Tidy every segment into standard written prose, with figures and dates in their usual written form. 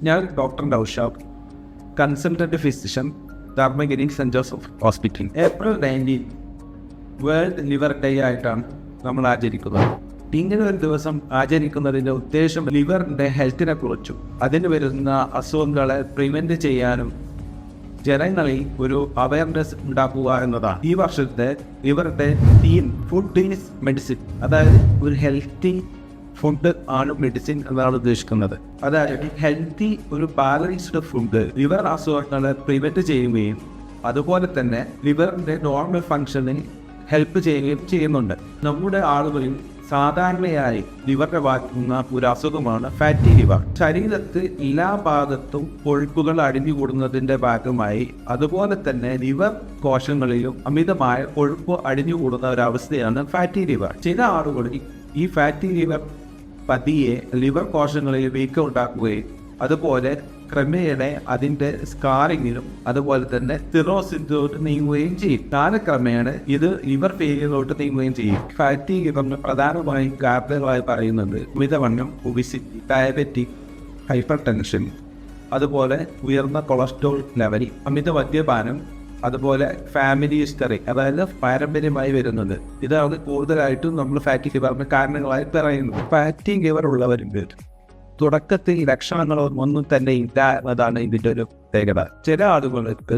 ഞാൻ doctor Naushad, consultant physician, Dharmagiri saint Joseph hospital. April 19 world liver day ആയിട്ടാണ് നമ്മൾ ആചരിക്കുന്നത്. ഇങ്ങനെ ഒരു ദിവസം ആചരിക്കുന്നതിൻ്റെ ഉദ്ദേശം ലിവറിൻ്റെ ഹെൽത്തിനെ കുറിച്ചും അതിന് വരുന്ന അസുഖങ്ങളെ പ്രിവെൻറ്റ് ചെയ്യാനും ജനങ്ങളിൽ ഒരു അവയർനെസ് ഉണ്ടാക്കുക എന്നതാണ്. ഈ വർഷത്തെ ലിവറിൻ്റെ തീം ഫുഡ് ഈസ് മെഡിസിൻ, അതായത് ഒരു ഹെൽത്തി ഫുഡ് ആണ് മെഡിസിൻ എന്നാണ് ഉദ്ദേശിക്കുന്നത്. അതായത് ഹെൽത്തി ഒരു ബാലൻസ്ഡ് ഫുഡ് ലിവർ അസുഖങ്ങളെ പ്രിവെൻറ്റ് ചെയ്യുകയും അതുപോലെ തന്നെ ലിവറിൻ്റെ നോർമൽ ഫങ്ഷനിൽ ഹെൽപ്പ് ചെയ്യുകയും ചെയ്യുന്നുണ്ട്. നമ്മുടെ ആളുകളിൽ സാധാരണയായി ലിവറിനെ ബാധിക്കുന്ന ഒരു അസുഖമാണ് ഫാറ്റി ലിവർ. ശരീരത്ത് എല്ലാ ഭാഗത്തും കൊഴുപ്പുകൾ അടിഞ്ഞുകൂടുന്നതിൻ്റെ ഭാഗമായി അതുപോലെ തന്നെ ലിവർ കോശങ്ങളിലും അമിതമായ കൊഴുപ്പ് അടിഞ്ഞുകൂടുന്ന ഒരവസ്ഥയാണ് ഫാറ്റി ലിവർ. ചില ആളുകളിൽ ഈ ഫാറ്റി ലിവർ പതിയെ ലിവർ കോശങ്ങളിൽ വീക്കം ഉണ്ടാക്കുകയും അതുപോലെ ക്രമേണ അതിൻ്റെ സ്കാറിങ്ങിലും അതുപോലെ തന്നെ സിറോസിസിലോട്ട് നീങ്ങുകയും ചെയ്യും. കാലക്രമേണ ഇത് ലിവർ ഫെയിലിയറിലോട്ട് നീങ്ങുകയും ചെയ്യും. ഫാറ്റി ലിവറിന് പ്രധാനമായും കാരണങ്ങളായി പറയുന്നത് അമിതവണ്ണം, ഒബിസിറ്റി, ഡയബറ്റിക്, ഹൈപ്പർ ടെൻഷൻ, അതുപോലെ ഉയർന്ന കൊളസ്ട്രോൾ ലെവൽ, അമിത മദ്യപാനം, അതുപോലെ ഫാമിലി ഹിസ്റ്ററി, അതായത് പാരമ്പര്യമായി വരുന്നത്. ഇതാണ് കൂടുതലായിട്ടും നമ്മൾ ഫാറ്റി ലിവറിന് കാരണങ്ങളായി പറയുന്നത്. ഫാറ്റി ലിവർ ഉള്ളവരുണ്ട് തുടക്കത്തിൽ ലക്ഷണങ്ങളോ ഒന്നും തന്നെ ഇല്ല എന്നതാണ് ഇതിൻ്റെ ഒരു പ്രത്യേകത. ചില ആളുകൾക്ക്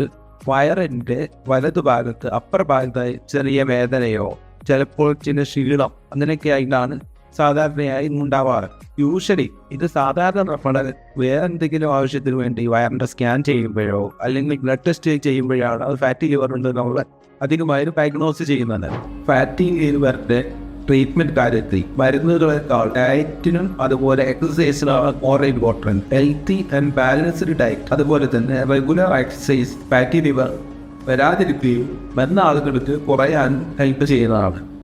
വയറിൻ്റെ വലതുഭാഗത്ത് അപ്പർ ഭാഗത്തായി ചെറിയ വേദനയോ ചിലപ്പോൾ ചില ക്ഷീണം അങ്ങനെയൊക്കെ ആയിട്ടാണ് സാധാരണയായി ഉണ്ടാവാറ്. യൂഷ്വലി ഇത് സാധാരണ നമ്മൾ വേറെ എന്തെങ്കിലും ആവശ്യത്തിന് വേണ്ടി വയറിൻ്റെ സ്കാൻ ചെയ്യുമ്പോഴോ അല്ലെങ്കിൽ ബ്ലഡ് ടെസ്റ്റ് ചെയ്യുമ്പോഴാണ് അത് ഫാറ്റി ലിവർ ഉണ്ട് നമ്മൾ അധികമായി ഡയഗ്നോസ് ചെയ്യുന്നത്. ഫാറ്റി ലിവറിൻ്റെ ട്രീറ്റ്മെന്റ് കാര്യത്തിൽ മരുന്നുകളെക്കാൾ ഡയറ്റിനും അതുപോലെ എക്സസൈസിനാണ് more important. Healthy and balanced diet അതുപോലെ തന്നെ റെഗുലർ എക്സസൈസ് ഫാറ്റി ലിവർ വരാതിരിക്കുകയും വരുന്ന ആളുകൾക്ക് കുറയാൻ ഹെൽപ്പ് ചെയ്യുന്നതാണ്.